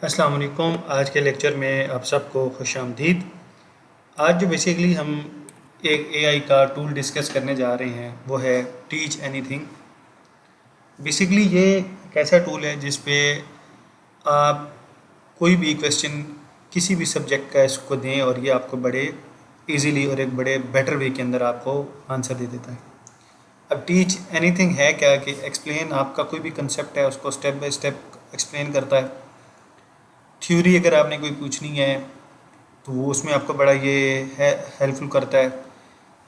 अस्सलाम वालेकुम। आज के लेक्चर में आप सबको खुशामदीद। आज जो बेसिकली हम एक एआई का टूल डिस्कस करने जा रहे हैं वो है टीच एनीथिंग। बेसिकली ये एक ऐसा टूल है जिस पे आप कोई भी क्वेश्चन किसी भी सब्जेक्ट का इसको दें और ये आपको बड़े इजीली और एक बड़े बेटर वे के अंदर आपको आंसर दे देता है। अब टीच एनीथिंग है क्या कि एक्सप्लेन, आपका कोई भी कंसेप्ट है उसको स्टेप बाय स्टेप एक्सप्लेन करता है। थ्योरी अगर आपने कोई पूछनी है तो वो उसमें आपको बड़ा ये है हेल्पफुल करता है।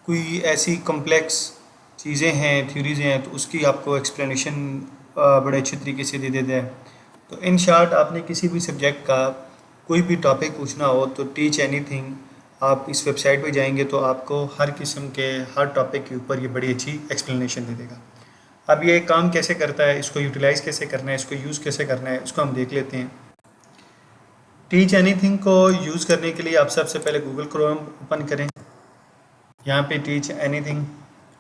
कोई ऐसी कॉम्प्लेक्स चीज़ें हैं, थ्योरीज़ हैं, तो उसकी आपको एक्सप्लेनेशन बड़े अच्छे तरीके से दे देता है। तो इन शॉर्ट आपने किसी भी सब्जेक्ट का कोई भी टॉपिक पूछना हो तो टीच एनीथिंग, आप इस वेबसाइट पे जाएंगे तो आपको हर किस्म के हर टॉपिक के ऊपर ये बड़ी अच्छी एक्सप्लेनेशन दे देगा। अब ये काम कैसे करता है, इसको यूटिलाइज़ कैसे करना है, इसको यूज़ कैसे करना है, इसको हम देख लेते हैं। टीच एनीथिंग को यूज़ करने के लिए आप सबसे पहले गूगल क्रोम ओपन करें। यहाँ पे टीच एनीथिंग,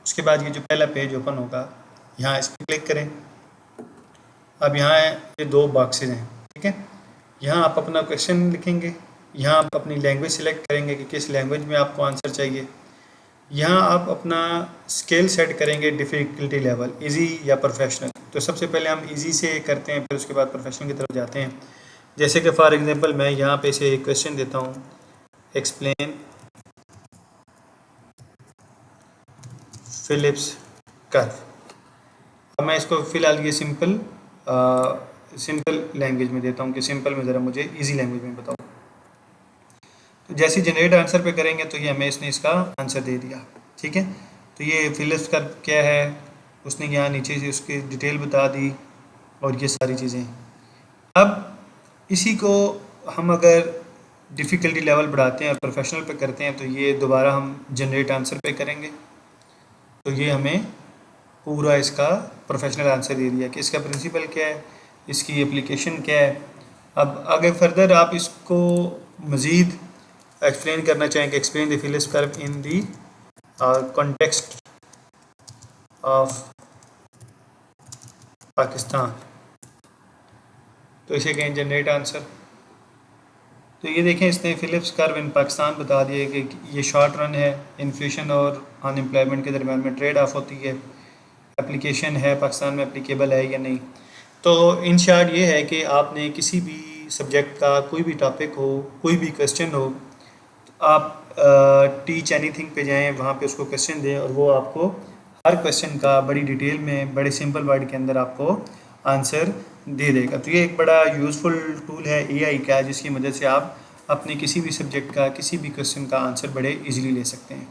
उसके बाद ये जो पहला पेज ओपन होगा यहाँ इस पर क्लिक करें। अब यहाँ ये दो बॉक्सेज हैं, ठीक है। यहाँ आप अपना क्वेश्चन लिखेंगे, यहाँ आप अपनी लैंग्वेज सिलेक्ट करेंगे कि किस लैंग्वेज में आपको आंसर चाहिए। यहाँ आप अपना स्केल सेट करेंगे, डिफ़िकल्टी लेवल इजी या प्रोफेशनल। तो सबसे पहले हम इजी से करते हैं, फिर उसके बाद प्रोफेशनल की तरफ जाते हैं। जैसे कि फॉर एग्जांपल मैं यहाँ पे से एक क्वेश्चन देता हूँ, एक्सप्लेन फिलिप्स कर्व। अब मैं इसको फ़िलहाल ये सिंपल लैंग्वेज में देता हूँ कि सिंपल में ज़रा मुझे इजी लैंग्वेज में बताओ। तो जैसे जनरेट आंसर पे करेंगे तो ये हमें इसने इसका आंसर दे दिया, ठीक है। तो ये फिलिप्स कर्व क्या है, उसने यहाँ नीचे से उसकी डिटेल बता दी और ये सारी चीज़ें। अब इसी को हम अगर डिफ़िकल्टी लेवल बढ़ाते हैं और प्रोफेशनल पे करते हैं तो ये दोबारा हम जनरेट आंसर पे करेंगे तो ये हमें पूरा इसका प्रोफेशनल आंसर दे दिया कि इसका प्रिंसिपल क्या है, इसकी एप्लीकेशन क्या है। अब आगे फर्दर आप इसको मज़ीद एक्सप्लेन करना चाहें कि explain the Phillips curve in the context of Pakistan, तो इसे कहें जनरेट आंसर। तो ये देखें इसने फिलिप्स कर्व इन पाकिस्तान बता दिए कि ये शॉर्ट रन है, इन्फ्लेशन और अनएम्प्लॉयमेंट के दरम्यान में ट्रेड ऑफ होती है, एप्लीकेशन है पाकिस्तान में एप्लीकेबल है या नहीं। तो इन शॉर्ट ये है कि आपने किसी भी सब्जेक्ट का कोई भी टॉपिक हो, कोई भी क्वेश्चन हो, तो आप टीच एनीथिंग पे जाएं, वहाँ पे उसको क्वेश्चन दें और वो आपको हर क्वेश्चन का बड़ी डिटेल में बड़े सिंपल वर्ड के अंदर आपको आंसर दे देगा। तो ये एक बड़ा यूज़फुल टूल है एआई का, जिसकी मदद से आप अपने किसी भी सब्जेक्ट का किसी भी क्वेश्चन का आंसर बड़े इजीली ले सकते हैं।